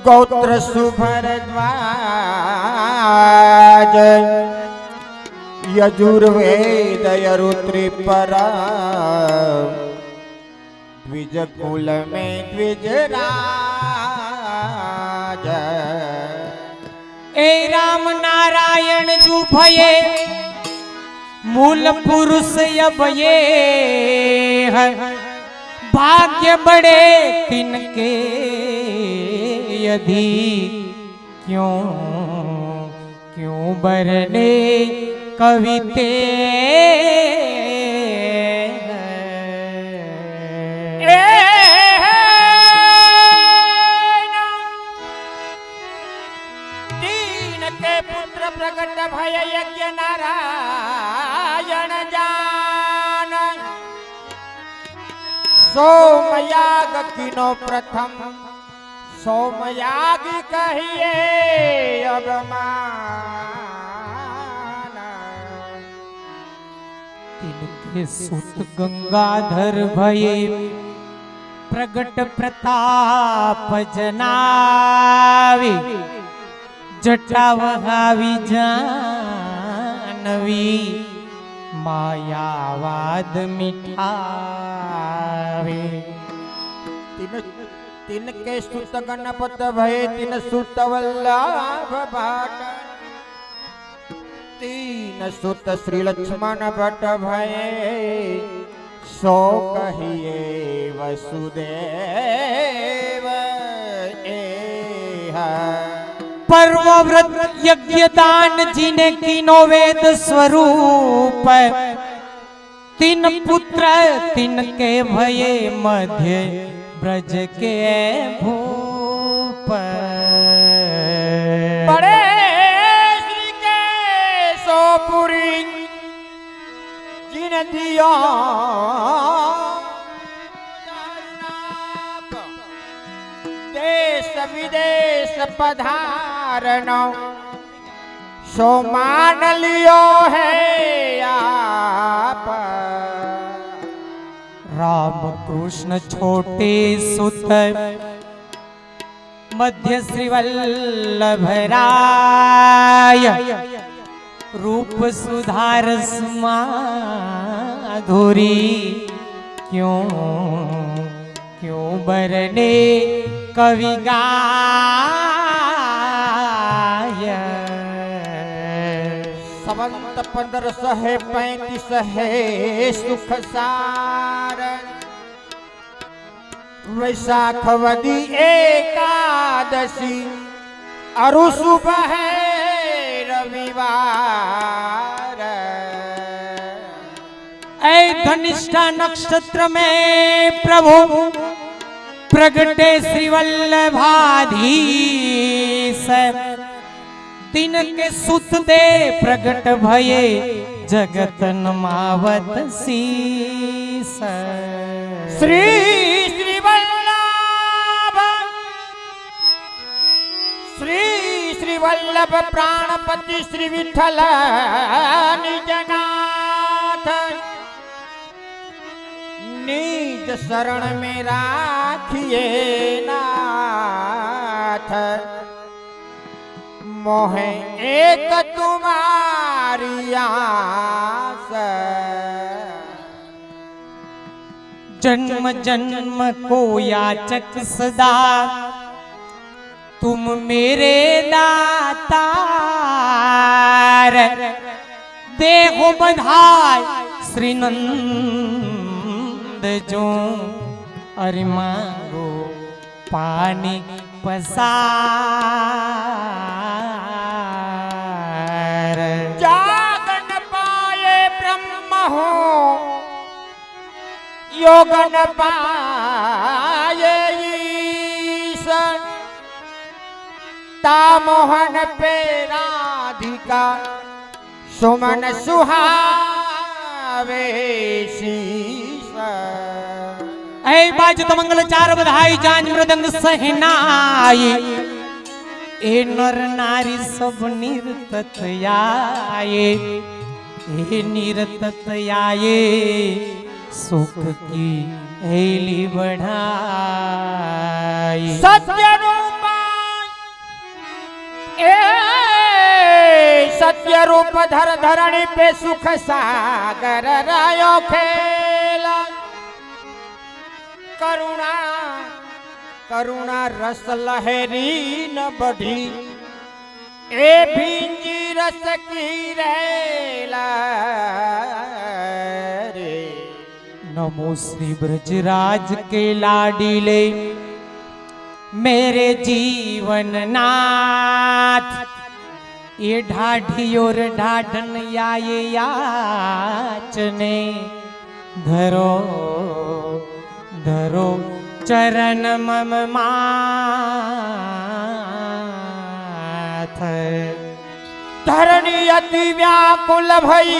गौत्र सुभरद्वाज यजुर्वेद यरुत्रिपरा द्विज कुल में द्विजराज। ए राम नारायण जू भये मूल पुरुष यभये भाग्य बड़े तिनके यदि क्यों क्यों बरने कविते दीन के पुत्र प्रकट भय यज्ञ नारायण जान सोमयाग किनो प्रथम सोमयाग कहिए अगमान। तिनके सुत गंगाधर भये प्रगट प्रताप जनावी जटा वहावी जानवी मायावाद मिठावे। तिनके सुत गणपत भय तिन सुत वल्लभ भट तीन सुत श्री लक्ष्मण भट भय सो कहिए वसुदेव पर्व व्रत यज्ञ दान जिने कीनो वेद स्वरूप तीन पुत्र तिनके भये मध्य ब्रज के भूप। बड़े श्री के सोपुरी जिन दिया देश विदेश पधारनो सो मान लियो है आप। राम कृष्ण छोटे सुत मध्य श्री वल्लभराय रूप सुधार माधुरी क्यों क्यों बरने कवि गाय। संवत 1535 है सुख सार वैशाखवदी एकादशी अरु सुबह है रविवार। ऐ धनिष्ठा नक्षत्र में प्रभु प्रगटे श्री वल्लभाधीश तिनके सुत दे प्रगट भये जगत नमावत शीस। श्री श्री वल्लभ श्री श्री वल्लभ प्राणपति श्री विठल निजनाथ निज शरण में राखिए नाथ मोहे एक तुम्हारी आस। जन्म जन्म को याचक सदा तुम मेरे दातार देखो बधाई श्री नंद जो अरे मांगो पानी पसार। जागन पाए ब्रह्म हो योगन पाए ईश तामोहन पे राधिका सुमन सुहावे शीश। ऐ बाजत मंगल चार बधाई जान मृदंग सहनाई ए नर नारी सब निरतत आए ए निरतत आए सुख की हेली बढ़ाई। सत्य रूपा ए सत्य रूप धर धरणी पे सुख सागर रायो खेला करुणा करुणा रस लहरी न बढ़ी ए भिंजी रस की रेला रे। नमो श्री ब्रजराज के लाडीले मेरे जीवन नाथ ये ढाढ़ी और ढाढ़न या ये याचने धरो धरो चरण मम माथ। धरणी अति व्याकुल भई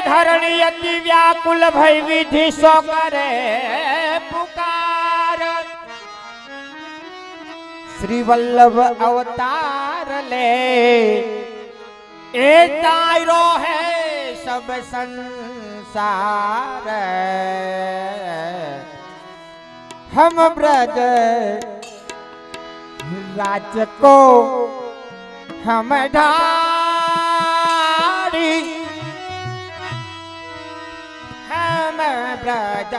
धरणी अति व्याकुल भई विधि सो करे पुकार श्री वल्लभ अवतार ले ए तारो है सब संसार हम ब्रज राज को हम ढारी हम ब्रज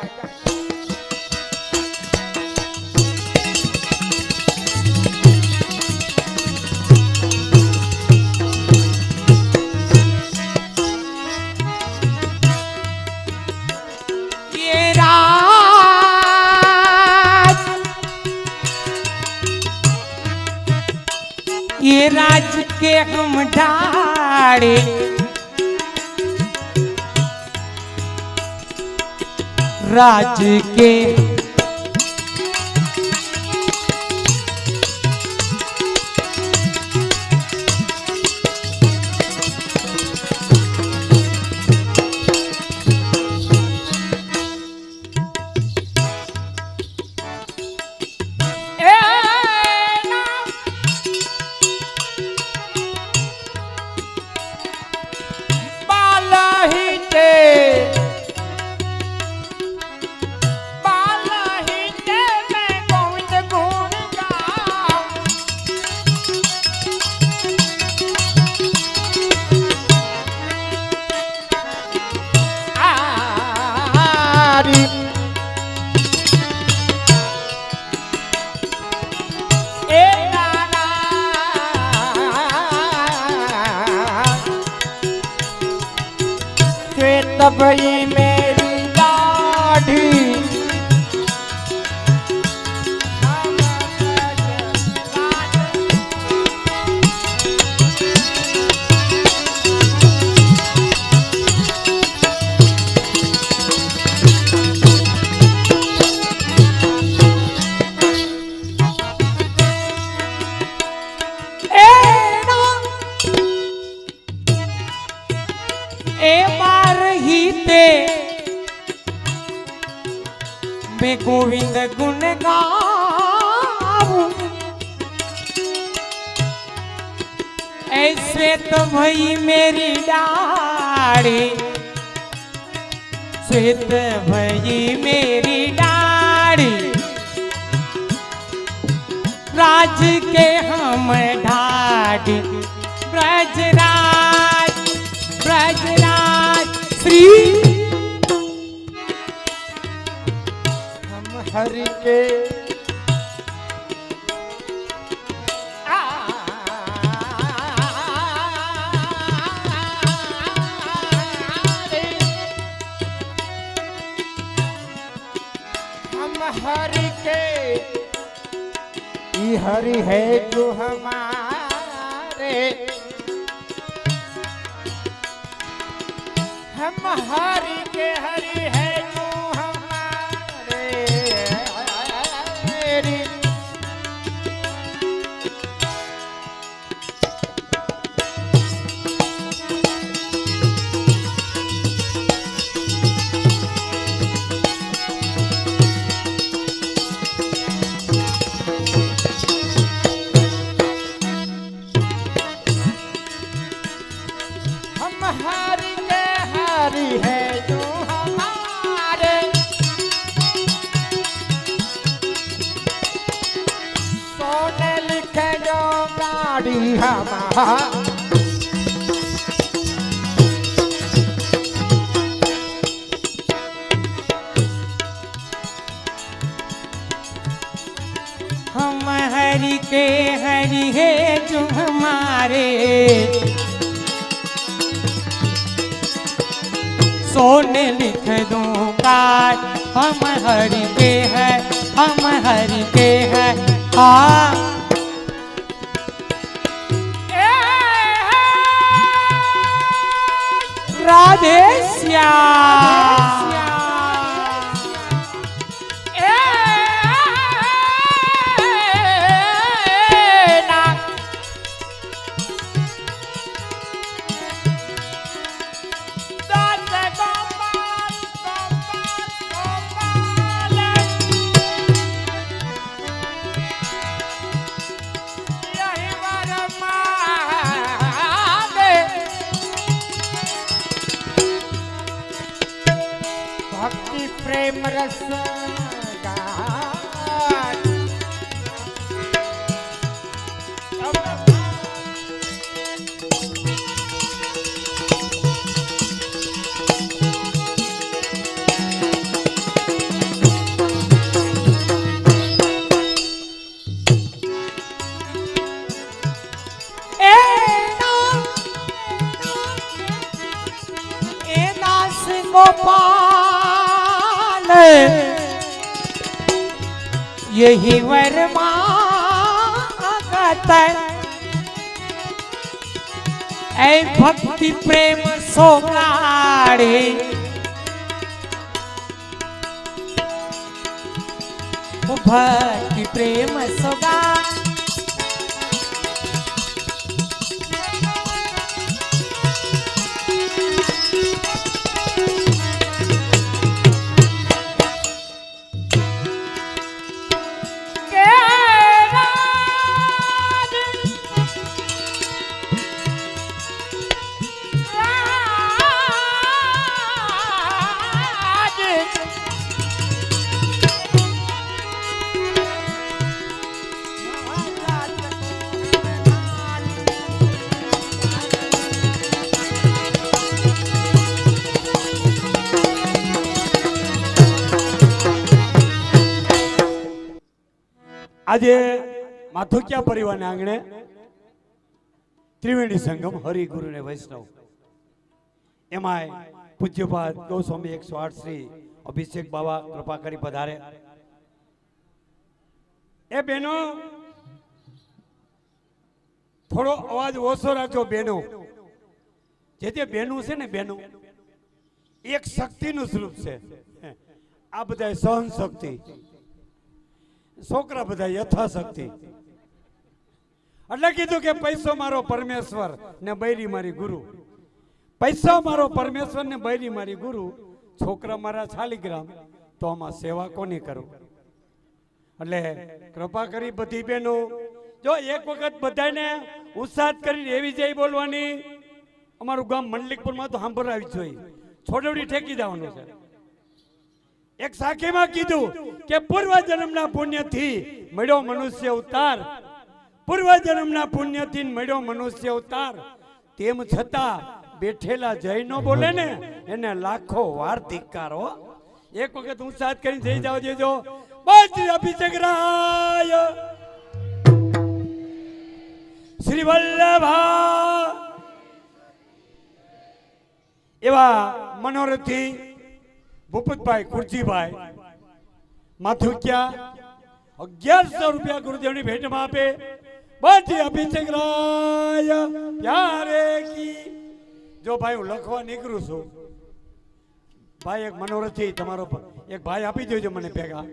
ये राज के हम ढाड़े राज के भई मेरी दाढ़ी मैं गोविंद गुण गाऊं ऐसे तो भई मेरी डाड़ी श्वेत भई मेरी डाड़ी राज के हम ढाडी ब्रजराज ब्रजराज श्री हरि के हम हरि के ये हरि है जो हमारे हम हरि के हरि है जो हरि है जो हमारे डाढ़ी हमार हम हरि के हरि है जो हमारे सोने लिख दूंगा हम हरि के हैं हम हरि के हैं हाँ राधे श्याम भक्ति प्रेम रस गोपाल यही वरमागत ऐ भक्ति प्रेम सोगाड़े भक्ति प्रेम सोगा આજે માથુકિયા પરિવારના આંગણે ત્રિવેણી સંગમ હરિગુરુ ને વૈષ્ણવ એમાં પૂજ્યપાદ ગૌસ્વામી 108 શ્રી અભિષેક બાબા કૃપા કરી પધારે એ બેનો થોડો અવાજ ઓછો રાખજો બેનો જે તે બેનું છે ને બેનું એક શક્તિનું સ્વરૂપ છે આ બધા સહન શક્તિ છોકરા બધા યથાશક્તિ એટલે કીધું કે પૈસો મારો પરમેશ્વર ને બૈરી મારી ગુરુ પૈસો મારો પરમેશ્વર ને બૈરી મારી ગુરુ છોકરા મારા શાલિગ્રામ તો આમાં સેવા કોની કરું એટલે કૃપા કરી બધી બહેનો જો એક વખત બધાને ઉત્સાહ કરીને એવી જઈ બોલવાની અમારું ગામ મંડલિકપુરમાં તો સાંભળાવી જોઈએ છોડવડી ઠેકી જવાનું છે એક સાખીમાં કીધું કે પૂર્વ જન્મના પુણ્યથી મળ્યો મનુષ્ય અવતાર પૂર્વ જન્મના પુણ્યથી મળ્યો મનુષ્ય અવતાર તેમ છતાં બેઠેલા જય નો બોલે ને એને લાખો વાર ધિક્કારો એક વખત હું સાથ કરીને જઈ જાવ દેજો બસ અભિષેક રાય શ્રી વલ્લભા એવા મનોરથી ભૂપતભાઈ કુરજીભાઈ માથુકિયા 1100 રૂપિયા ગુરુદેવની ભેટમાં આપે બધી અભિષેક રાય પ્યારે કી જો ભાઈ હું લખવા નીકળું છું ભાઈ એક મનોરથી તમારો એક ભાઈ આપી દેજો મને ભેગા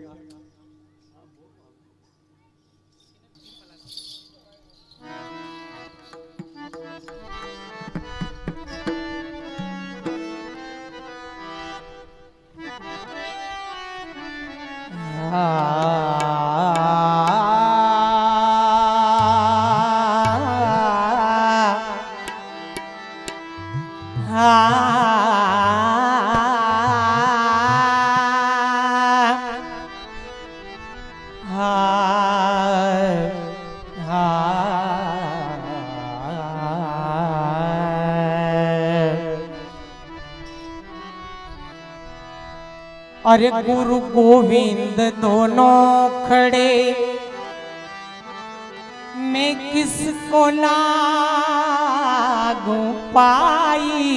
अरे गुरु गोविंद दोनों खड़े, मैं किसको लागू पाई।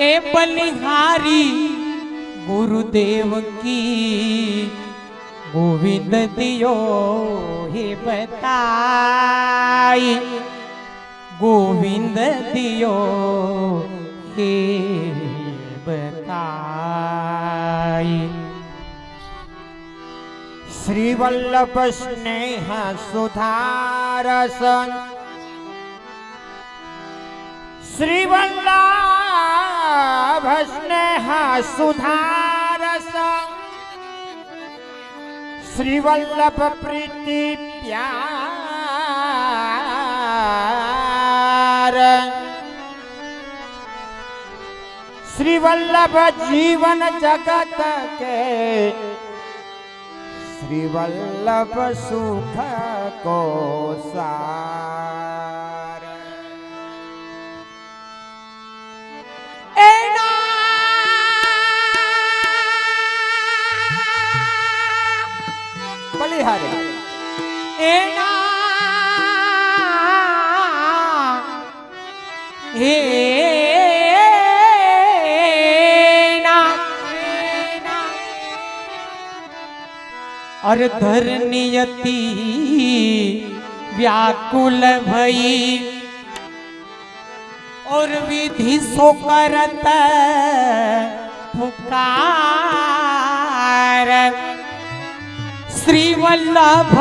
ए बलिहारी गुरुदेव की गोविंद दियो हे बताई, गोविंद दियो हे बताई। श्री वल्लभ स्नेह सुधारस, श्री वल्लभ स्नेह सुधारस, श्री वल्लभ प्रीति प्यार, श्री वल्लभ जीवन जगत के, श्री वल्लभ सुख को सार। बलिहारी एना हे और धरनियति व्याकुल भई, और विधि सो करत पुकार। श्री वल्लभ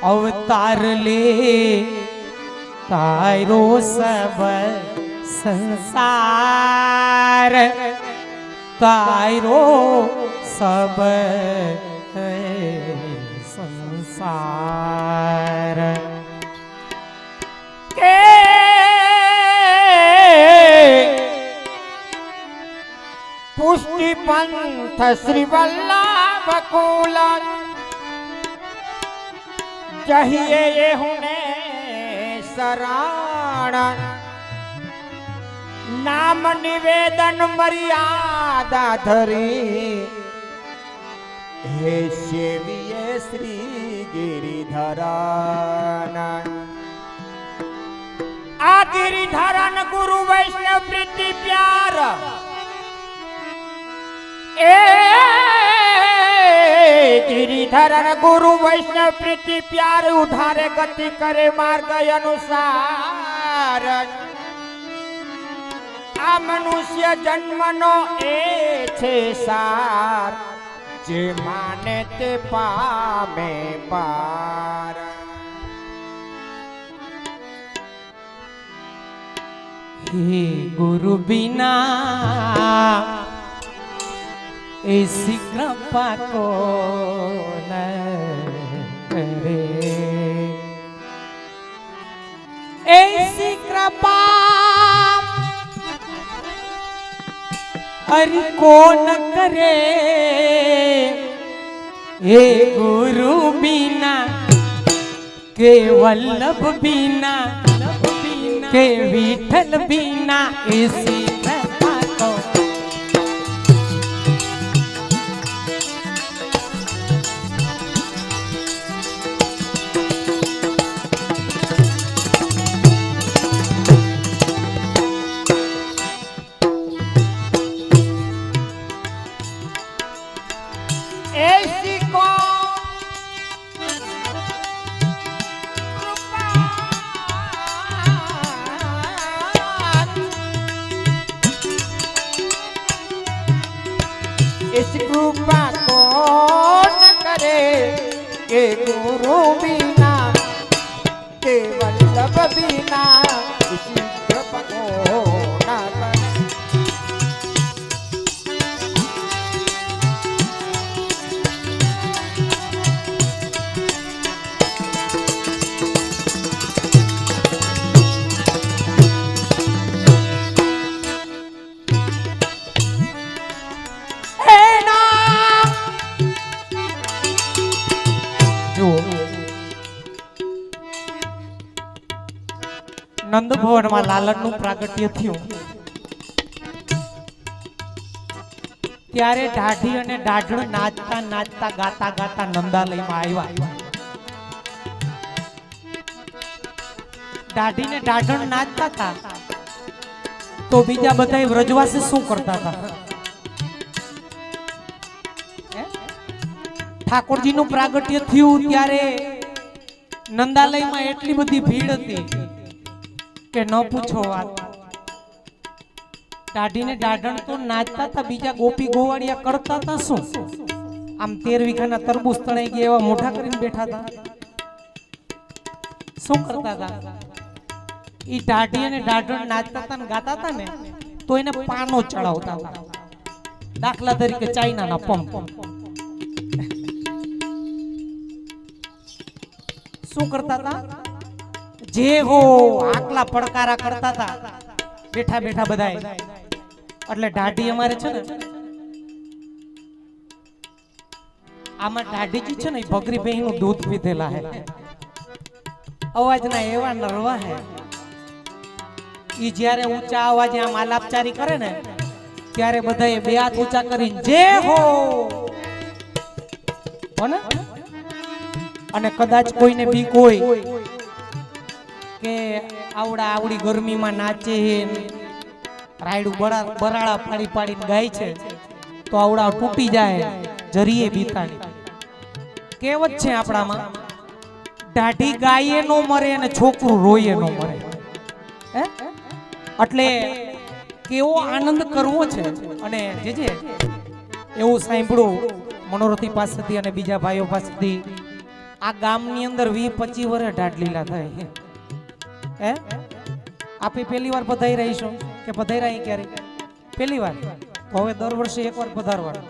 अवतार ले तारो सब संसार, तारो सब संसार। के पुष्टि पंथ श्री वल्लभ कुल, चाहिए ये हुने शरण। नाम निवेदन मर्यादा धरी, हे सेविये श्री गिरिधरन। आ गिरिधरन गुरु वैष्णव प्रीति प्यार, ए गिरिधरन गुरु वैष्णव प्रीति प्यार, उधारे गति करे मार्ग अनुसार। आ मनुष्य जन्मनो ए छे सार, जे माने ते पामे पार। हे गुरु बिना ऐसी कृपा को न करे, ऐसी कृपा हरि कौन करे। हे गुरु बिना के वल्लभ बिना के विठल बिना, ऐसी कृपा को ऐसी को इस कृपा कौन करे, के गुरु बिना के वल्लभ बिना, इसी कृपा को न करे। નંદ ભવનમાં લાલનનું પ્રાગટ્ય થયું, ત્યારે દાઢી અને દાઢણ નાચતા નાચતા ગાતા ગાતા નંદાલયમાં આવ્યા. દાઢી ને દાઢણ નાચતા હતા તો બીજા બધા વ્રજવાસી શું કરતા હતા? ઠાકોરજીનું પ્રાગટ્ય થયું ત્યારે નંદાલયમાં એટલી બધી ભીડ હતી કે ન પૂછો વાત. દાઢી ને દાઢણ તો નાચતા હતા, બીજા ગોપી ગોવાળિયા કરતા હતા શું? આમ 13 વીઘાના તરબૂચ તણાઈ ગયા એવા મોઢા કરીને બેઠા હતા. શું કરતા હતા? ઈ દાઢી અને દાઢણ નાચતા હતા ને ગાતા હતા ને તો એને પાનો ચડાવતા હતા. દાખલા તરીકે ચાઇનાના પંપ. શું કરતા હતા? જે હો આકલા પડકારા કરતા હતા બેઠા બેઠા બધાય. એટલે દાઢી અમારે છે ને, આમાં દાઢીજી છે ને બકરી ભેંસનું દૂધ પીધેલા હે, અવાજના એવા નરવા હે. ઈ જ્યારે ઊંચા અવાજે આમ આલાપચારી કરે ને ત્યારે બધાએ બે હાથ ઊંચા કરીને જે હો ને. અને કદાચ કોઈને બીક હોય કે આવડા આવડી ગરમીમાં નાચે રાયડું બરાડા પાડી પાડીને ગાય છે તો આવડા તૂટી જાય જરીએ બીતાની. કહેવત છે આપણામાં, દાઢી ગાયે નો મરે અને છોકરું રોયે નો મરે. એટલે કેવો આનંદ કરવો છે. અને જે એવું સાંભળ્યું મનોરથી પાસેથી અને બીજા ભાઈઓ પાસેથી, આ ગામની અંદર 20-25 વર્ષ દાઢલીલા થાય. આપે પહેલી વાર પધાઈ રહીશું કે પધાઈ ક્યારે? પહેલી વાર. તો હવે દર વર્ષે એકવાર પધારવાનું.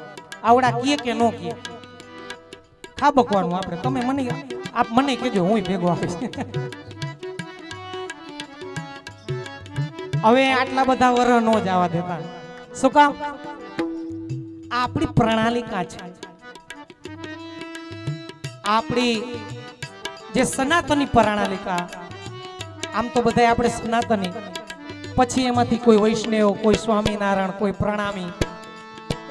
આવડા કીએ કે નો કીએ ખાબકવાનું આપણે. તમે મને આપ મને કહેજો, હું ભેગો આવીશ. હવે આટલા બધા વર્ષ નો જવા દેતા. શું કામ? આપણી પ્રણાલિકા છે, આપણી જે સનાતની પ્રણાલિકા. આમ તો બધા આપણે સનાતની, પછી એમાંથી કોઈ વૈષ્ણવ, કોઈ સ્વામિનારાયણ, કોઈ પ્રણામી,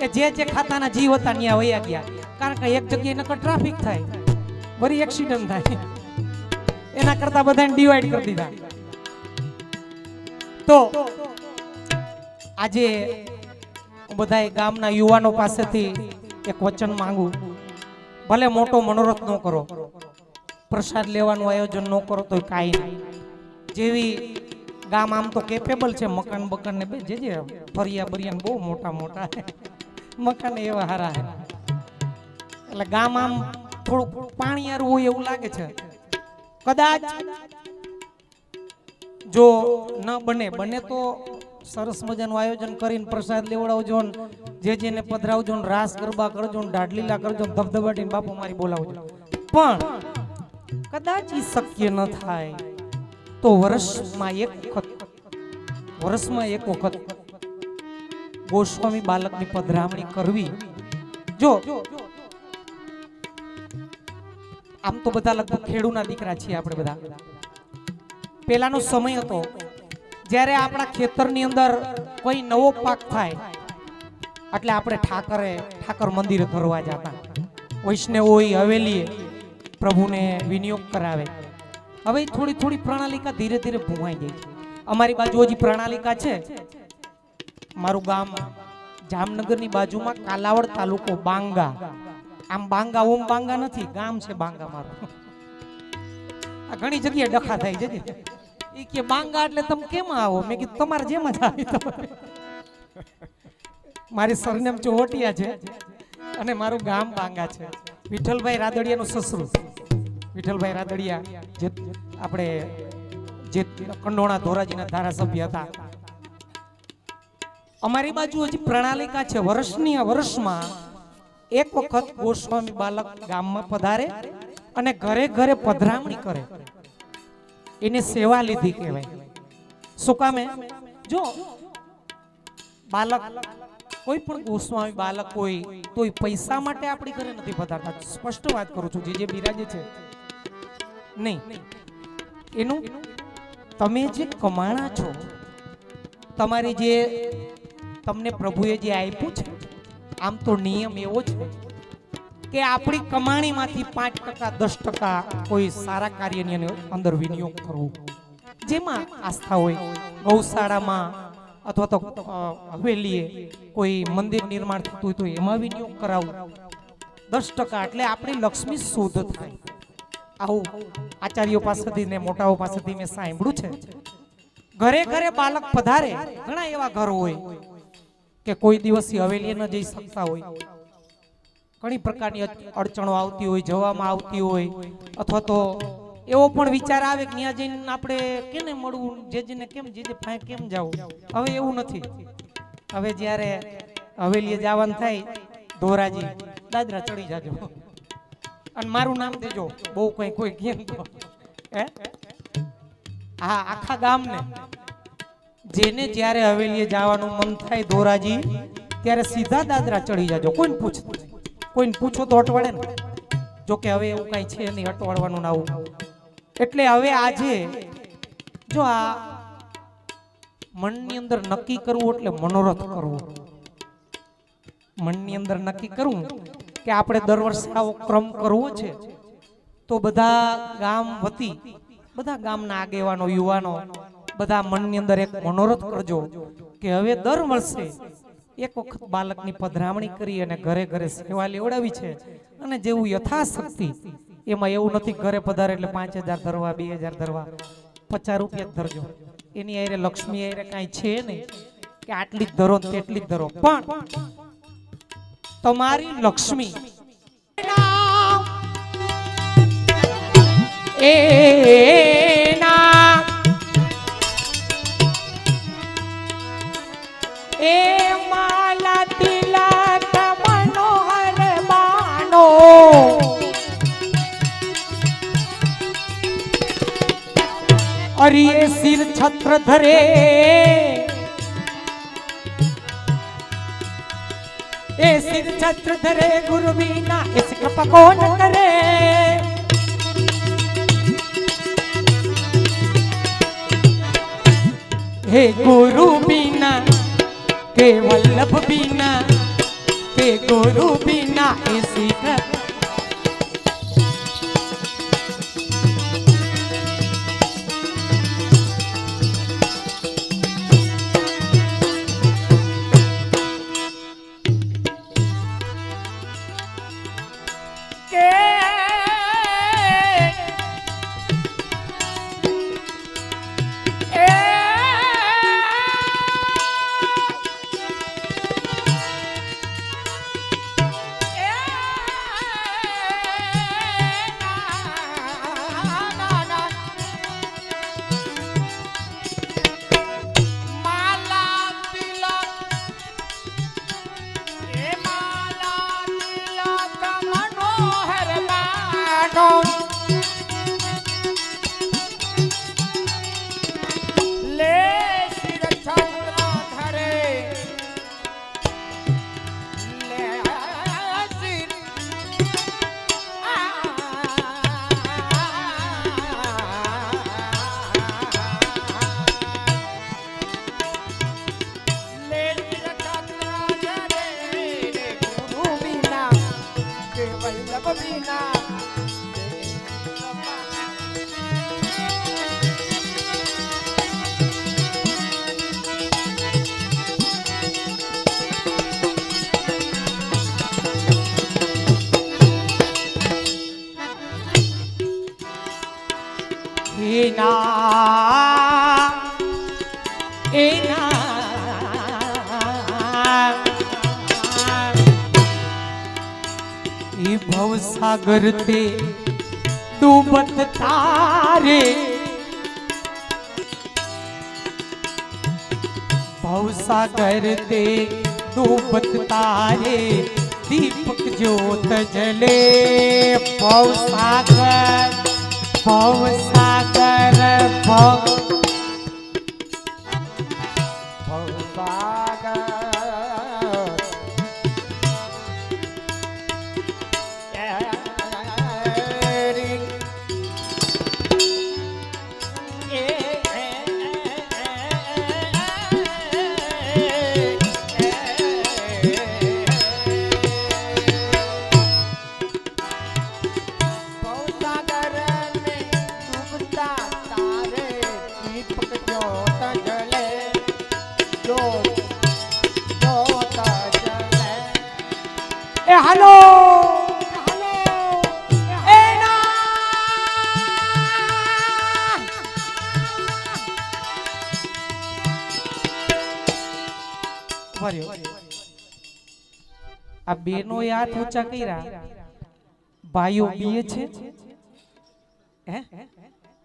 એ જે ખાતાના જીવ હતા ત્યાં વયા ગયા. કારણ કે એક જગ્યાએ નકર ટ્રાફિક થાય, વળી એક્સિડન્ટ થાય, એના કરતા બધાને ડિવાઈડ કરી દીધા. તો આજે બધા ગામના યુવાનો પાસેથી એક વચન માંગુ. ભલે મોટો મનોરથ ન કરો, પ્રસાદ લેવાનું આયોજન ન કરો તો કાંઈ નહીં. જેવી ગામ આમ તો કેપેબલ છે, મકાન બકાન ને જે ફરિયા બરિયા બહુ મોટા મોટા મકાન એવા હારા હે. એટલે ગામ આમ થોડુંક પાણીયારું હોય એવું લાગે છે. કદાચ જો ન બને તો સરસ મજાનું આયોજન કરીને પ્રસાદ લેવડાવજો, જેને પધરાવજો, રાસ ગરબા કરજો, દાઢલીલા કરજો, ધબધબાટીને બાપુ મારી બોલાવજો. પણ કદાચ ઈ શક્ય ન થાય તો વર્ષમાં એક વખત ગોસ્વામી બાલકની પધરામણી કરવી. જો આમ તો બધા લગભગ ખેડૂના દીકરા છીએ આપણે બધા. પેલાનો સમય હતો જ્યારે આપણા ખેતરની અંદર કોઈ નવો પાક થાય એટલે આપણે ઠાકર મંદિરે કરવા જતા. વૈષ્ણવ હોય હવેલીએ પ્રભુને વિનિયોગ કરાવે. હવે થોડી થોડી પ્રણાલિકા ધીરે ધીરે ભૂમાઈ ગઈ છે. અમારી બાજુ હજી પ્રણાલિકા છે. મારું ગામ જામનગરની બાજુમાં કાલાવડ તાલુકો બાંગા. આમ બાંગા ઓમ બાંગા નથી, ગામ છે બાંગા મારું. આ ઘણી જગ્યાએ ડખા થાય છે. એ કે બાંગા એટલે તમે કેમ આવો? મેં કીધું તમારે જેમ જ આવી. મારી સરનેમ ચોવટિયા છે અને મારું ગામ બાંગા છે. વિઠ્ઠલભાઈ રાદડિયાનું સસરું વિઠ્ઠલભાઈ રાદડિયા જે આપણે જે કંડોણા ધોરાજીના ધારાસભ્ય હતા. અમારી બાજુ હજી પ્રણાલિકા છે, વર્ષમાં એક વખત ગોસ્વામી બાલક ગામમાં પધારે અને ઘરે ઘરે પધરામણી કરે. એને સેવા લીધી કહેવાય. શું કામે? જો બાલક કોઈ પણ ગોસ્વામી બાલક હોય તો પૈસા માટે આપણી ઘરે નથી પધારતા. સ્પષ્ટ વાત કરું છું, જે બિરાજે છે નહીં. એનું તમે જે કમાણા છો, તમારી જે તમને પ્રભુએ જે આપ્યું છે, આમ તો નિયમ એવો છે કે આપણી કમાણીમાંથી 5% 10% કોઈ સારા કાર્યની અંદર વિનિયોગ કરવો, જેમાં આસ્થા હોય, ગૌશાળામાં અથવા તો હવેલીએ કોઈ મંદિર નિર્માણ થતું હોય તો એમાં વિનિયોગ કરાવવું 10%, એટલે આપણી લક્ષ્મી શુદ્ધ થાય. આવું આચાર્યો પાસેથી ને મોટાઓ પાસેથી મેં સાંભળ્યું છે. ઘરે ઘરે બાળક પધારે, ઘણા એવા ઘર હોય કે કોઈ દિવસ હવેલીએ ન જઈ શકતા હોય, ઘણી પ્રકારની અડચણો આવતી હોય, જવામાં આવતી હોય, અથવા તો એવો પણ વિચાર આવે કે ત્યાં જઈને આપણે કેને મળવું, જેને કેમ જે ફાય કેમ જવું. હવે એવું નથી. હવે જ્યારે હવેલીએ જવાનું થાય, ધોરાજી દાદરા ચડી જાજો અને મારું નામ દેજો, બહુ કઈ કોઈ કેમ તો હે હા આખા ગામને જેને જ્યારે હવેલીએ જવાનું મન થાય ધોરાજી, ત્યારે સીધા દાદરા ચડી જાજો. કોઈને પૂછતું, કોઈને પૂછો તો અટવાડે ને. જોકે હવે એવું કઈ છે નહીં અટવાડવાનું ના આવું. એટલે હવે આજે જો આ મનની અંદર નક્કી કરવું એટલે મનોરથ કરવો. મનની અંદર નક્કી કરવું કે આપણે દર વર્ષે આવો ક્રમ કરવો છે, તો બધા ગામ વતી, બધા ગામના આગેવાનો, યુવાનો, બધા મનની અંદર એક મનોરથ કરજો કે હવે દર વર્ષે એક વખત બાળકની પધરામણી કરી અને ઘરે ઘરે સેવા લેવડાવી છે. અને જેવું યથાશક્તિ, એમાં એવું નથી ઘરે પધારે એટલે 5000 ધરવા, 2000 ધરવા, 50 રૂપિયા જ ધરજો. એની આરે લક્ષ્મી આરે કાંઈ છે નહીં કે આટલી જ ધરો તેટલી જ ધરો, પણ તમારી લક્ષ્મી એ માલા તિલક મનોહર બાનો, અરે સિર છત્ર ધરે, એ સિર છત્ર ધરે ગુરુ બીના इस कृपा कौन करे. हे गुरु बिना के वल्लभ बिना, के गुरु बिना इसी भवसागर ते डूबत तारे, भवसागर ते डूबत तारे, दीपक ज्योत जले. भवसागर भवसागर भव એ હાલો એ ના આ બેનો હાથ ઊંચા કર્યા ભાઈઓ બીએ છે હે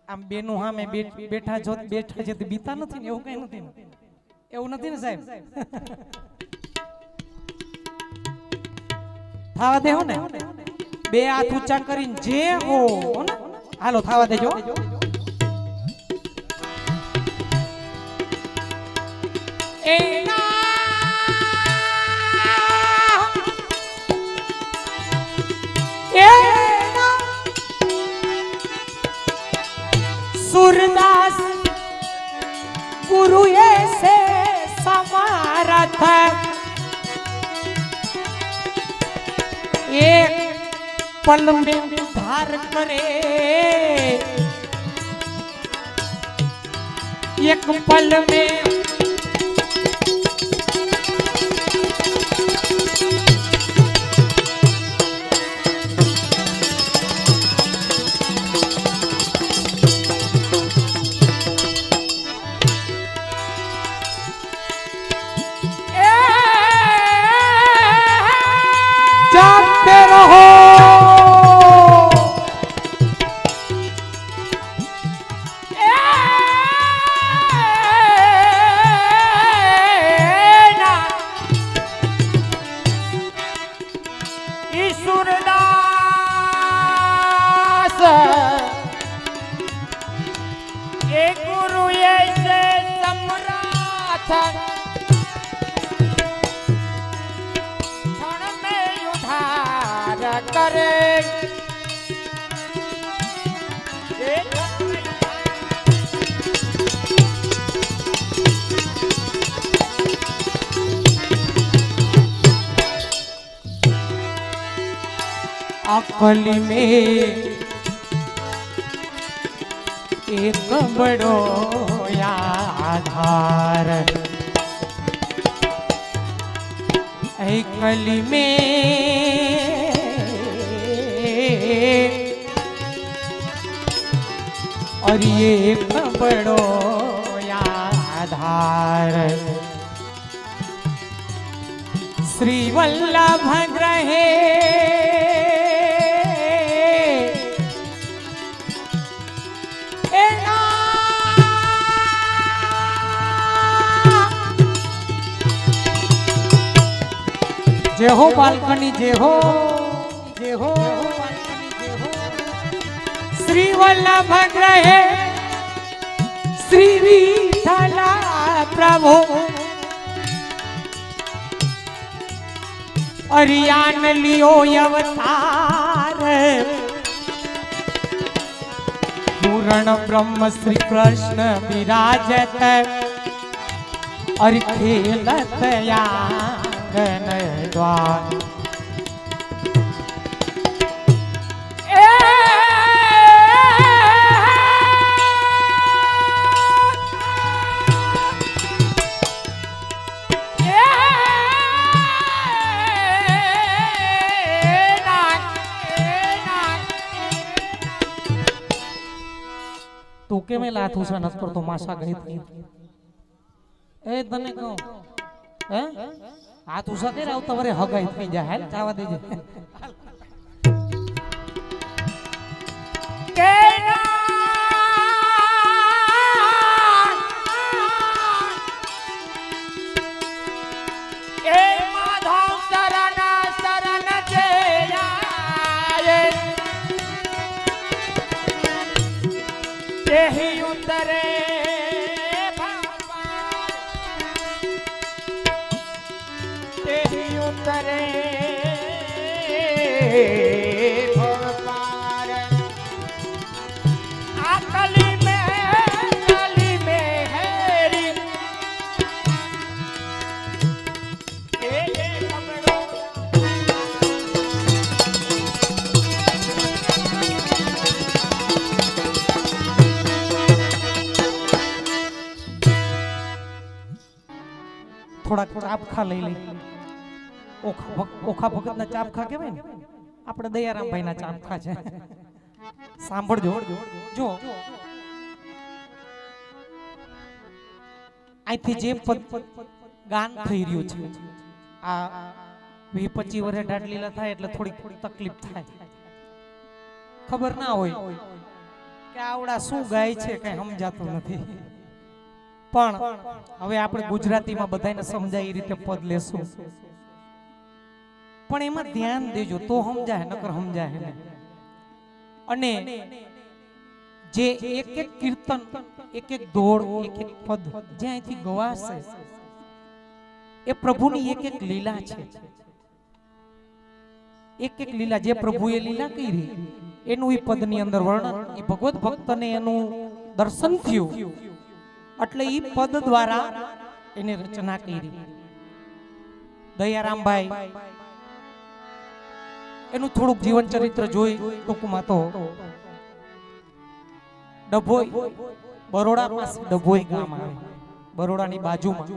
આમ બેનું સામે બેઠા છે તો બીતા નથી ને એવું કઈ નથી ને એવું નથી ને સાહેબ થાવા દેવો ને બે હાથ ઊંચા કરીને જે હો ને હાલો થાવા દેજો सूरदास गुरु ऐसे समारथ एक पल में उद्धार करे एक पल में जाते रहो ईश्वरदास ये गुरु ऐसे सम्राट क्षण में उधार करे अकल में एक बड़ो आधार अकल में और ये एक बड़ो आधार श्री वल्लभ ग्रहे जे हो बालकनी जे हो श्री वल्लभ ग्रहे श्री विठला प्रभु अरियान लियो अवतार पूर्ण ब्रह्म श्री कृष्ण विराजत और खेलत आंगन द्वार તું કેમ લાથું છે નસ પર તો માસા ગઈ થઈ એ તને કહું હે હાથ ઉષા કે રાવ તમારે હગાઈ થઈ જાય હાલ ચાવા દેજે ए माधव शरण शरण जय तेहि उतरे भगवान तेहि उतरे भगवान आकली में हेरी થોડા ચાપખા લઈ લે ઓખા ભગતના ચાપખા કહેવાય ને, આપણે દયારામભાઈના ચાપખા છે. સાંભળજો જો અહીંથી જે ગાન થઈ રહ્યું છે, આ 20-25 વર્ષે દાંડલીલા થાય એટલે થોડી તકલીફ થાય, ખબર ના હોય કે આવડા શું ગાય છે કઈ સમજાતું નથી. પણ હવે આપણે ગુજરાતીમાં બધાને સમજાય એ રીતે પદ લેશું, પણ એમાં ધ્યાન દેજો તો સમજાય, નકર સમજાય ને. અને જે એક એક કીર્તન, એક એક દોડ, એક એક પદ જ્યાંથી ગવાશે એ પ્રભુની એક એક લીલા છે. એક એક લીલા જે પ્રભુએ લીલા કરી એનું એ પદની અંદર વર્ણન, એ ભગવત ભક્તને એનું દર્શન થયું એટલે એ પદ દ્વારા એની રચના કરી. દયારામભાઈ એનું થોડુંક જીવન ચરિત્ર જોઈ ટૂંકમાં તો ડભોઈ, બરોડા પાસે ડભોઈ ગામ આવે, બરોડાની બાજુમાં.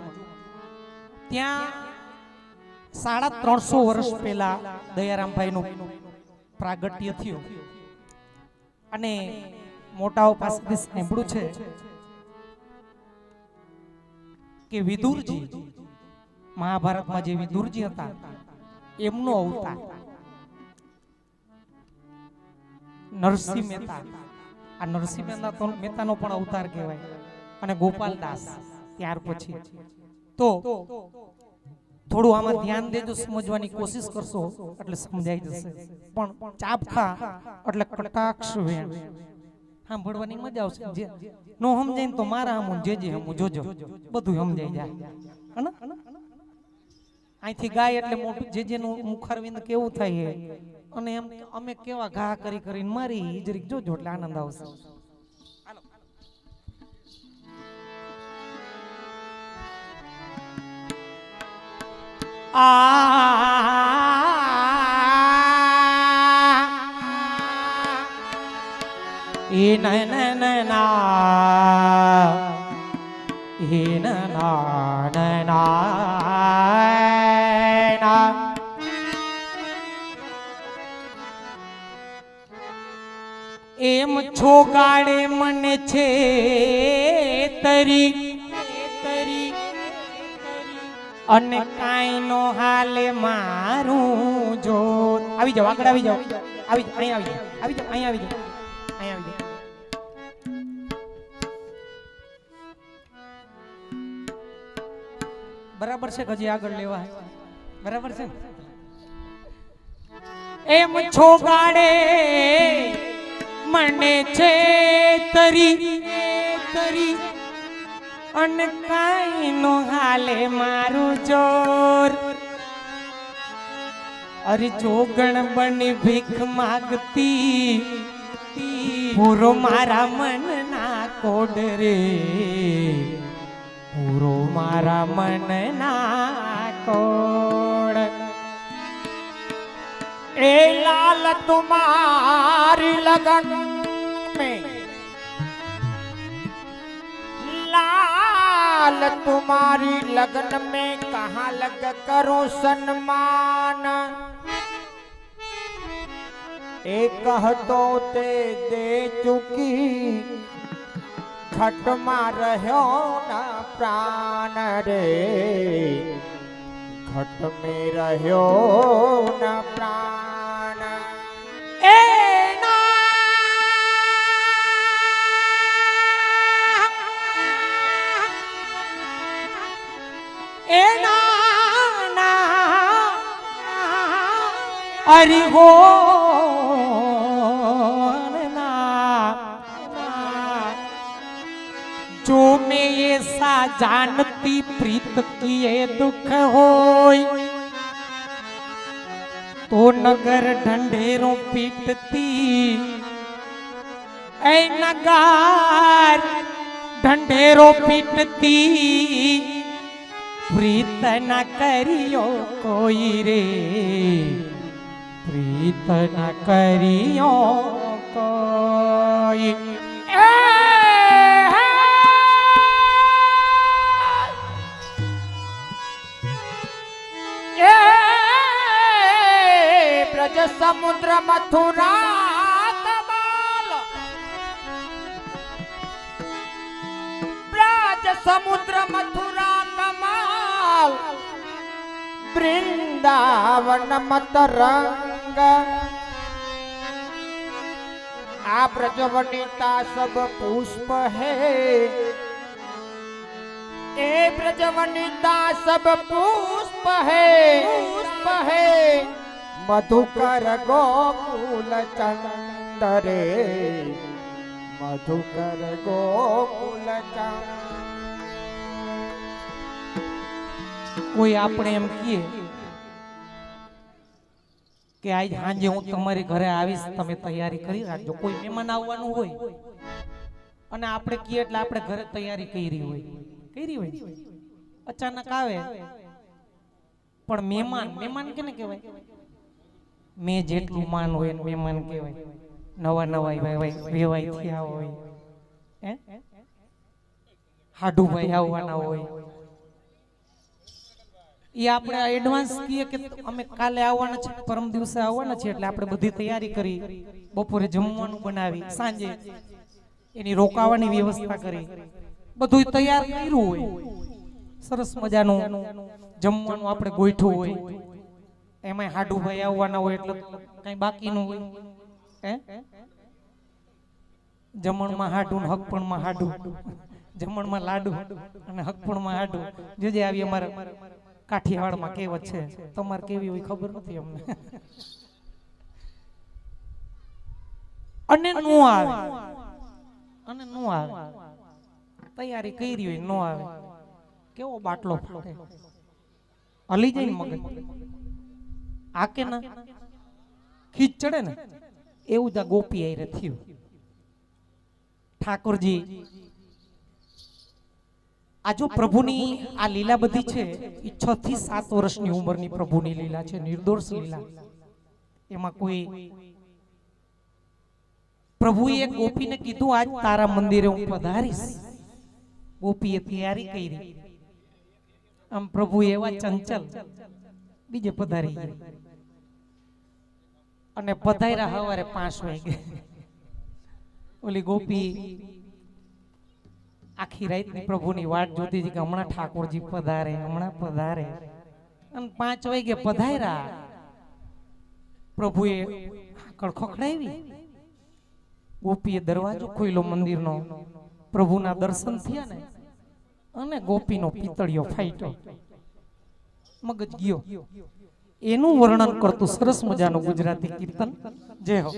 ત્યાં 350 વર્ષ પહેલા દયારામભાઈનું પ્રાગટ્ય થયું અને મોટાઓ પાસેથી સાંભળ્યું છે કે વિદુરજી, મહાભારતમાં જે વિદુરજી હતા એમનો અવતાર નરસિંહ મહેતા, આ નરસિંહ મહેતાનો પણ અવતાર કહેવાય, અને ગોપાલદાસ ત્યાર પછી. તો થોડું આમાં ધ્યાન દેજો, સમજવાની કોશિશ કરશો એટલે સમજાઈ જશે. પણ ચાપખા એટલે કટાક્ષ વેણ સાંભળવાની મજા આવશે. જે નો સમજાય ને તો મારા હમું જે હમું જોજો, બધું સમજાઈ જાય. હને અહીંથી ગાય એટલે મોટું જે જેનું મુખારવિંદ કેવું થાય છે, અને એમ અમે કેવા ઘા કરી કરીને મારી જરીક જોજો એટલે આનંદ આવશે. એ ના એમ છોગાડે મને છે તરી અને કાઈ નો હાલે મારું જો. આવી જાવ, આગળ આવી જાવ, આવી જાવ, અહીંયા આવી જાવ, અહીંયા આવી જાવ, અહીંયા આવી જાવ. બરાબર છે કે હજી આગળ લેવા? બરાબર છે ને? એમ છોગાડે મને છે તરી અને કાઈ નો હાલે મારું જોર. અરે જોગણ બની ભીખ માગતી પૂરો મારા મન ના કોડ રે, પૂરો મારા મન ના કોડ. એ લાલ તુમારી लगन में, लाल तुम्हारी लगन में कहाँ लग करूं सन्मान. एक कहतो ते दे चुकी खट में रहो ना प्राण रे, खट में रहो ना प्राण. ए अरे वो जो मैं ऐसा जानती प्रीत की ये दुख होय, तो नगर ढंढेरों पीटती. ऐ नगार ढंढेरों पीटती, प्रीत न करियो कोई रे, प्रीत न करियो कोई. ब्रज समुद्र मथुरा कमाल, ब्रज समुद्र मथुरा कमाल, वृंदावन मतरंग। आ ब्रज वनिता सब पुष्प है, ए ब्रज वनिता सब पुष्प है, पुष्प है। मधुकर गोकुल चंदरे, मधुकर गोकुल चंद। કોઈ આપણે એમ કહીએ કે આજ સાંજે હું તમારી ઘરે આવીશ, તમે તૈયારી કરી રાખજો. કોઈ મહેમાન આવવાનું હોય અને આપણે કહીએ એટલે આપણે ઘરે તૈયારી કરી હોય, અચાનક આવે. પણ મહેમાન મહેમાન કેને કહેવાય? મેં જેટલું માન હોય મહેમાન કહેવાય. નવા નવા વેવાય થયા હોય, હાડુભાઈ આવવાના હોય, એ આપણે એડવાન્સ કહીએ કે અમે કાલે આવવાના છે, પરમ દિવસે આવવાના છે, એટલે આપણે બધી તૈયારી કરી, બપોરે જમવાનું બનાવી, સાંજે એની રોકાવાની વ્યવસ્થા કરી, બધું તૈયાર કર્યું હોય, સરસ મજાનું જમવાનું આપણે ગોઠવું હોય. એમાં હાડુભાઈ આવવાના હોય એટલે કઈ બાકી ન હોય. જમણમાં હાડું, હકપણમાં હાડું, જમણમાં લાડુ અને હકપણમાં હાડું. જોજે આવી અમારા કાઠિયાવાડમાં કહેવત છે, તમારે કેવી હોય ખબર નથી અમને. અને નો આવે, અને નો આવે, તૈયારી કરી હોય નો આવે, કેવો બાટલો ફાટે, હલી જાય મગજ. આ કે ના ખીચ ચડે ને એવું જ આ ગોપી આઈ થયું. ઠાકોરજી આ જો પ્રભુની આ લીલા બધી છે, એ 6 થી 7 વર્ષની ઉંમરની પ્રભુની લીલા છે, નિર્દોષ લીલા. એમાં કોઈ પ્રભુએ ગોપીને કીધું આજ તારા મંદિરે હું પધારીશ. ગોપીએ તૈયારી કરી. આમ પ્રભુ એવા ચંચલ બીજે પધારી ગયા અને પધાર્યા સવારે 5 વાગે. ઓલી ગોપી આખી રાત પ્રભુની વાટ જોતી હતી કે હમણાં ઠાકોરજી પધારે, હમણાં પધારે. અને 5 વાગે પધાર્યા. પ્રભુએ ખખડાવી. ગોપીએ દરવાજો ખોલ્યો મંદિરનો. પ્રભુના દર્શન થયા ને અને ગોપીનો પિતળિયો ફાટ્યો, મગજ ગયો. એનું વર્ણન કરતું સરસ મજાનું ગુજરાતી કીર્તન. જય હો.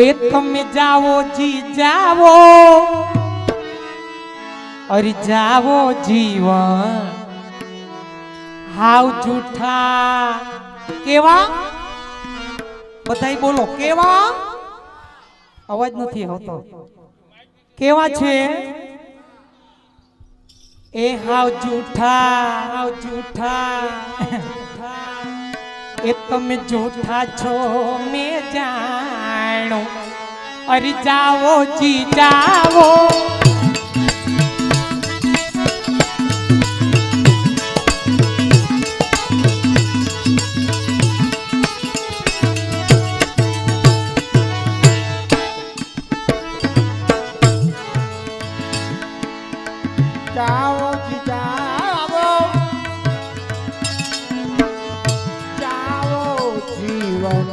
એ તમે જાવો જી જાવો, અરે જાવો જીવન હાવ જૂઠા. કેવા? બધાય બોલો કેવા? અવાજ નથી આવતો. કેવા છે? એ હાવ જૂઠા, હાવ જૂઠા. એ તમે જૂઠા છો મેં જાણો. અરે જાવો જી જાવો, जाओ जी जाओ, जाओ जीवन,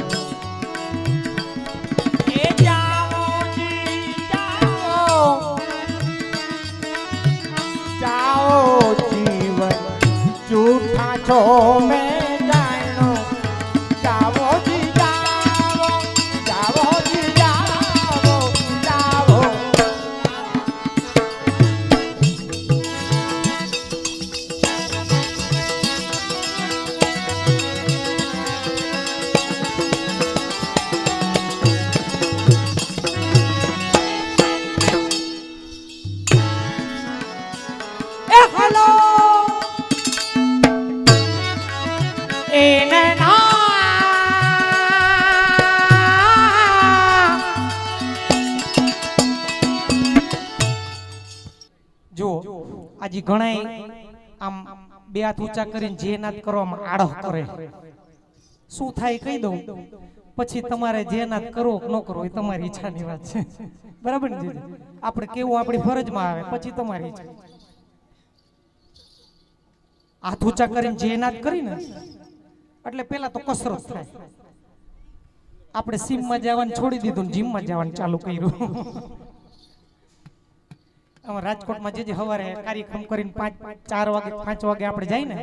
ए जाओ जी जाओ, जाओ जीवन झूठा छो मैं जानो. जाओ जी जाओ, जाओ जी जाओ, जाओ. જો આજે ઘણા આમ બે હાથ ઊંચા કરીને જે નાદ કરવામાં આડહ કરે શું થાય કહી દઉં પછી તમારે જે નાદ કરવો કે ન કરવો એ તમારી ઈચ્છાની વાત છે બરાબર ને જીજુ? આપણે કેવું આપણી ફરજમાં આવે પછી તમારી ઈચ્છા. હાથ ઊંચા કરીને જે નાદ કરીને એટલે પેલા તો કસરત થાય. આપણે સીમમાં જવાનું છોડી દીધું ને જીમમાં જવાનું ચાલુ કર્યું. અમારે રાજકોટમાં જે સવારે કાર્યક્રમ કરીને 4 વાગે 5 વાગે આપણે જાય ને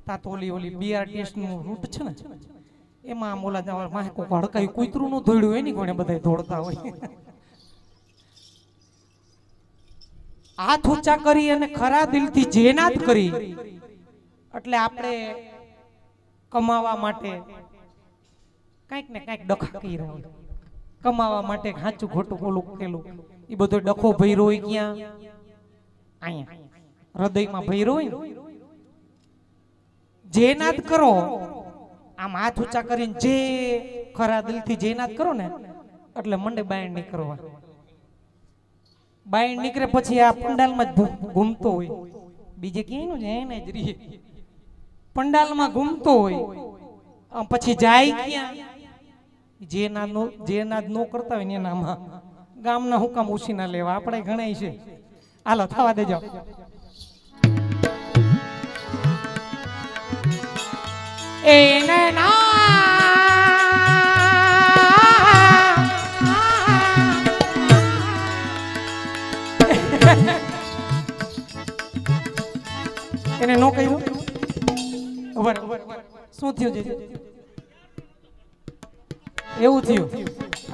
તા તો ઓલી BRTS નું રૂટ છે ને એમાં આમ ઓલા જવા માહે કોક હડકાયું કૂતરું નું દોડ્યું હોય ને કોણે બધા દોડતા હોય. હાથ ઊંચા કરી અને ખરા દિલથી જે નાદ કરી એટલે આપણે કમાવા માટે કંઈક ને કંઈક ડખા કરી રહ્યા હોય. કમાવા માટે સાચું ખોટું બોલું પેલું એ બધો ડખો ભર્યો હોય ક્યાં? અહીંયા હૃદયમાં ભર્યો હોય ને. જે નાદ કરો આમ હાથ ઊંચા કરીને જે ખરા દિલથી જે નાદ કરો ને એટલે મંડે બાયણ નીકળવા. બાયણ નીકળે પછી આ પંડાલમાં જ ઘૂમતો હોય, બીજે ક્યાંય નું એને જ રહે. પંડાલમાં ઘૂમતો હોય પછી જાય ક્યાં? જે નાદ નો કરતા હોય ને એનામાં ગામના હુકામ ઉછીના લેવા આપણે ઘણા છે. હાલો થવા દેજો. એને એને નો કહ્યું શું થયું છે? એવું થયું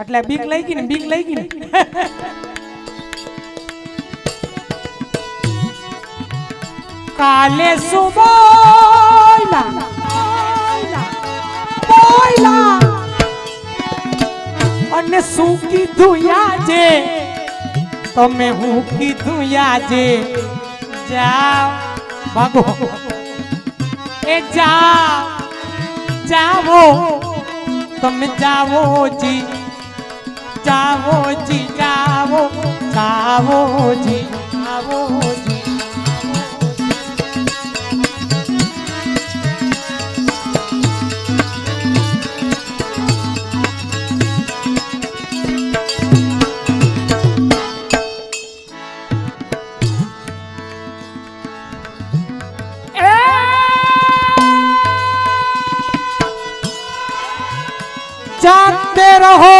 એટલે બીક લઈ ગઈ ને બીક લઈ ગઈ ને. કાલે સુબોલા બોલા અને શું કીધું યાજે તમે હું કીધું યાજે જાઓ ભાગો એ જાવો તમે જાવો જી જાવો જી જાવો જાવો જી જાવો જી. जागते रहो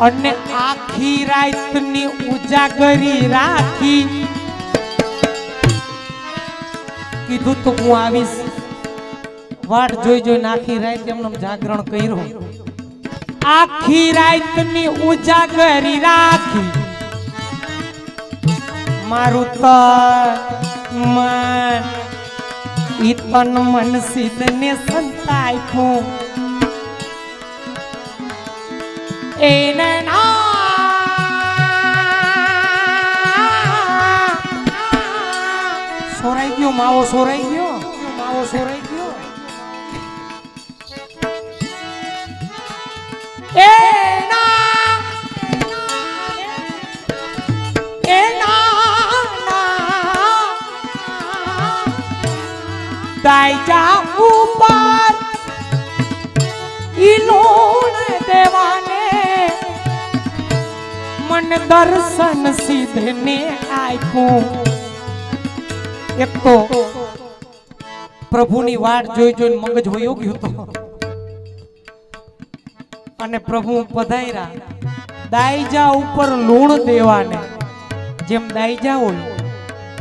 અને આખી રાતની ઉજાગરી રાખી કીધું તો હું આવીશ. વાટ જોઈ જોઈને આખી રાત એમને જાગરણ કર્યું. આખી રાતની ઉજાગરી રાખી મારું તન મન ઈ તન મન સિદ્ધને સંતાયું. એને સોરાઈ ગયો માવો સોરાઈ ગયો માવો સોરાઈ ગયો. દાઈજા ઉપર ઈલોણ દેવાને મન દર્શન સીધને આપ્યું. એક તો પ્રભુની વાટ જોઈ જોઈને મગજ વયો ગયું તો અને પ્રભુ પધાર્યા દાઈજા ઉપર લૂણ દેવાને જેમ દાઈજા હોય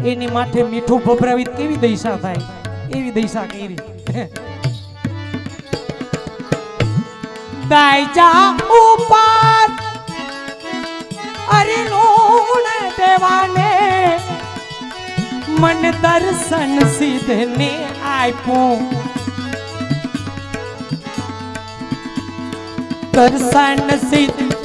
એની માથે મીઠું ભભરાવી કેવી દૈસા થાય એવી દૈસા કરી દાઈજા ઉપર અરે લૂણ દેવાને મન દર્શન સીધને આપ્યું દર્શન સીધ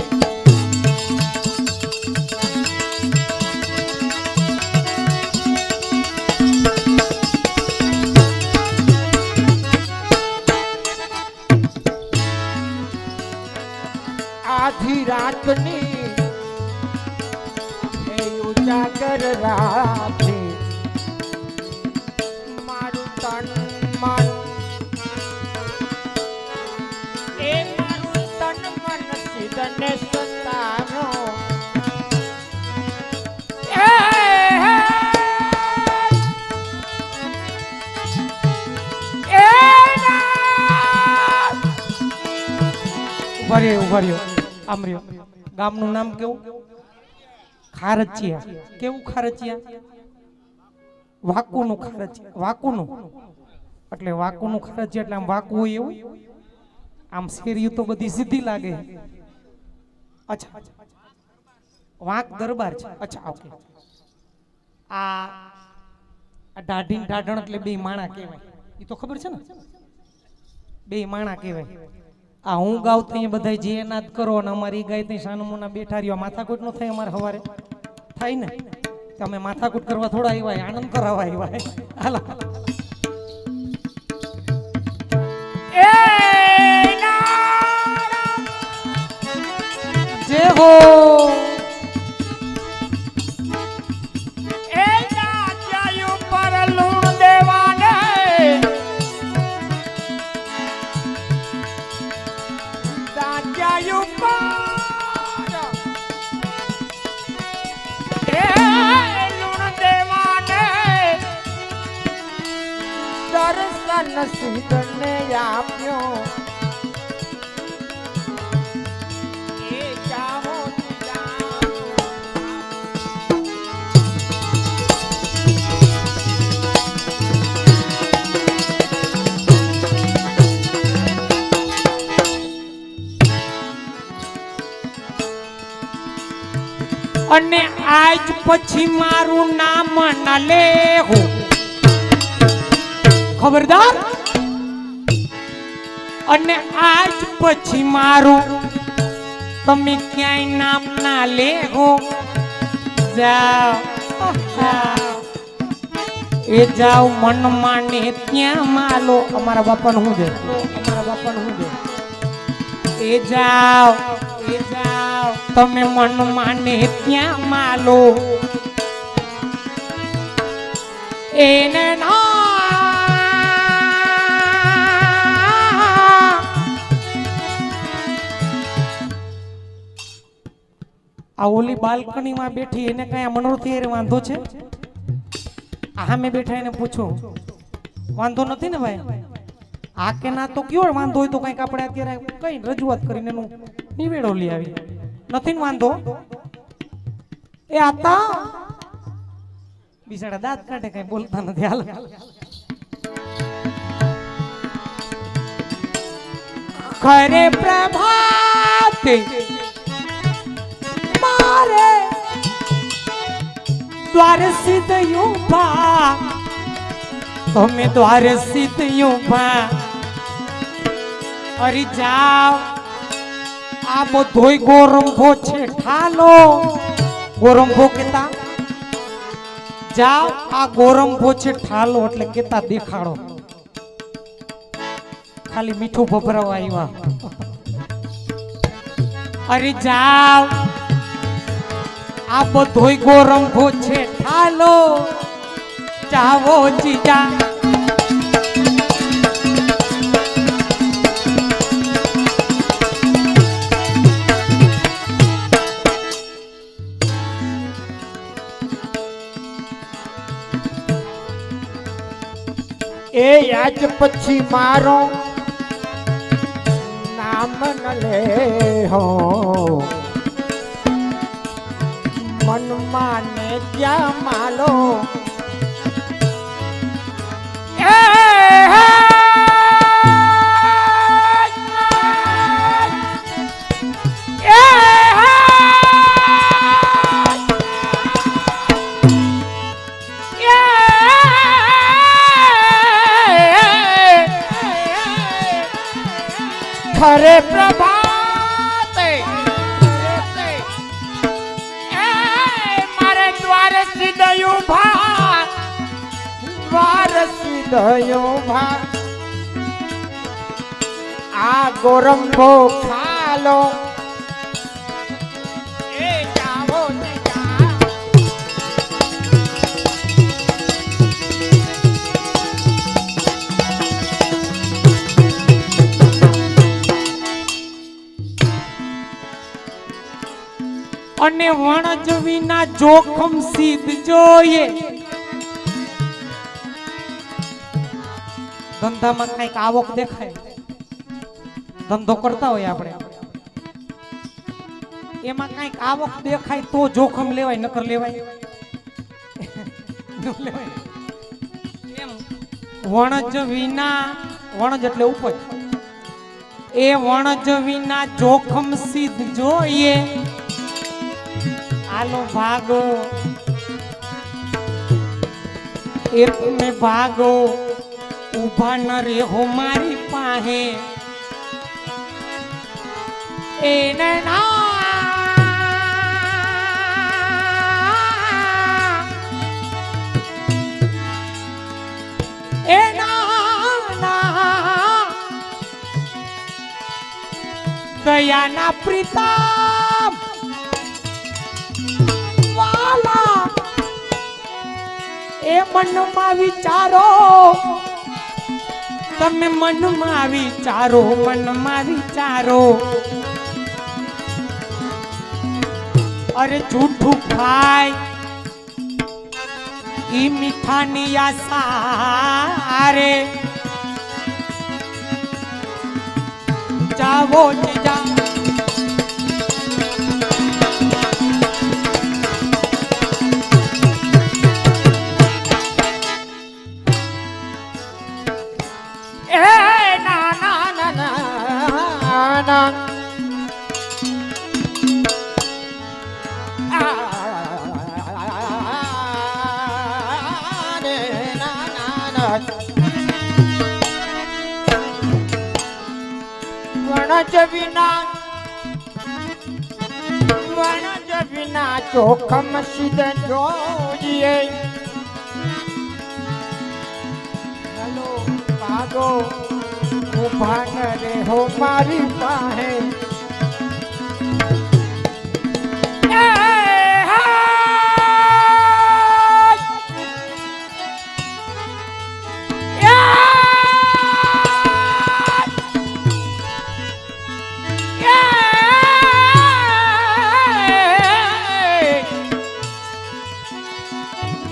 આધી રાતની હે ઉજાગર રાતે મારું તન મન એ મારું તન મન સિદ્ધને સતાવ્યો ઉભર્યો આમર્યો ગામનું નામ કેવું ખારચિયા કેવું ખારચિયા વાકુનું ખારચિયા વાકુનું એટલે વાકુનું ખારચિયા એટલે આમ વાકુ હોય એવું આમ શેરીયું તો બધી સીધી લાગે અચ્છા વાંક દરબાર છે અચ્છા ઓકે આ ઢાઢીન ઢાઢણ એટલે બે માણા કહેવાય એ તો ખબર છે ને બે માણા કહેવાય આ હું ગાવ તો બધા જે એનાદ કરો અને અમારી ગાય ત્યાં સાનુમુના બેઠા રહ્યો માથાકૂટ નો થાય અમારે સવારે થાય ને તમે માથાકૂટ કરવા થોડા આવ્યા આનંદ કરાવવા આવ્યા હાલો જય હો નસીબને આપ્યો એ જાઓ અને આજ પછી મારું નામ ન લેહો ખબરદાર અને આજ પછી મારું તમે ક્યાંય નામ ના લેહો જાઓ એ જાઓ મન માને ત્યાં માલો અમારા બાપાનું શું છે અમારા બાપાનું શું છે એ જાઓ તમે મન માને ત્યાં માલો એને ના આ ઓલી બાલ્કની માં બેઠી એને કઈ મનોરથી વાંધો છે આ મેં બેઠા એને પૂછો વાંધો નથી ને ભાઈ આ કે ના તો કયો વાંધો હોય તો કઈક આપણે અત્યારે કઈ રજૂઆત કરીને એનું નિવેડો લઈ આવી નથી ને વાંધો એ આતા બિચારા દાંત કાઢે કઈ બોલતા નથી હાલ ખરે પ્રભાતે મારે द्वार सिद्ध युवा તમે દ્વાર સિદ્ધ યુવા અરે જાઓ આ બધોય ગોરંભો છે ઠાલો ગોરંભો કેતા જાઓ આ ગોરંભો છે ઠાલો એટલે કેતા દેખાડો ખાલી મીઠું ભભરાવા આવ્યા અરે જાઓ આ બધોય ગોરંભો છે ઠાલો જાવો જીજા એ આજ પછી મારો નામ ન લે હો મનમાં ને ત્યાં માલો ખરે પ્રભાતે મારે દ્વાર સીધયો ભા દ્વાર સીધયો ભા આ ગોરંભો ખાલો એ જાવો ને જા અને વણજ વિના જોખમ સિદ્ધ જોઈએ ધંધામાં કઈક આવક દેખાય ધંધો કરતા હોય આપણે એમાં કઈક આવક દેખાય તો જોખમ લેવાય નકર લેવાય એમ વણજ વિના વણજ એટલે ઉપજ એ વણજ વિના જોખમ સિદ્ધ જોઈએ આલો ભાગો એક મે ભાગો ઉભા ન રેહો મારી પાસે એને ના દયાના પ્રીતમ એ મનમાં વિચારો તમે મનમાં વિચારો અરે જૂઠું ખાય ઈ મીઠાની આશા રે જાવો જા વણજ વિના જોખમ સિદ્ધ જોઈએ હલો ભાગો ઉભા ન રેહો મારી પાસે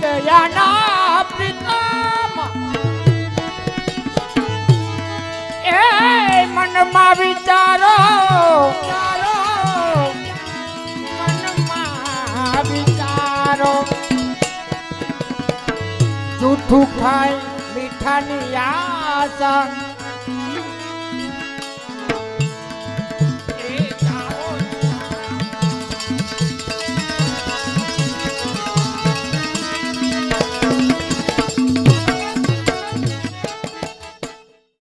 દયાના પ્રીતમ એ મનમાં વિચારો મનમાં વિચારો જૂઠું ખાય મીઠાની આશા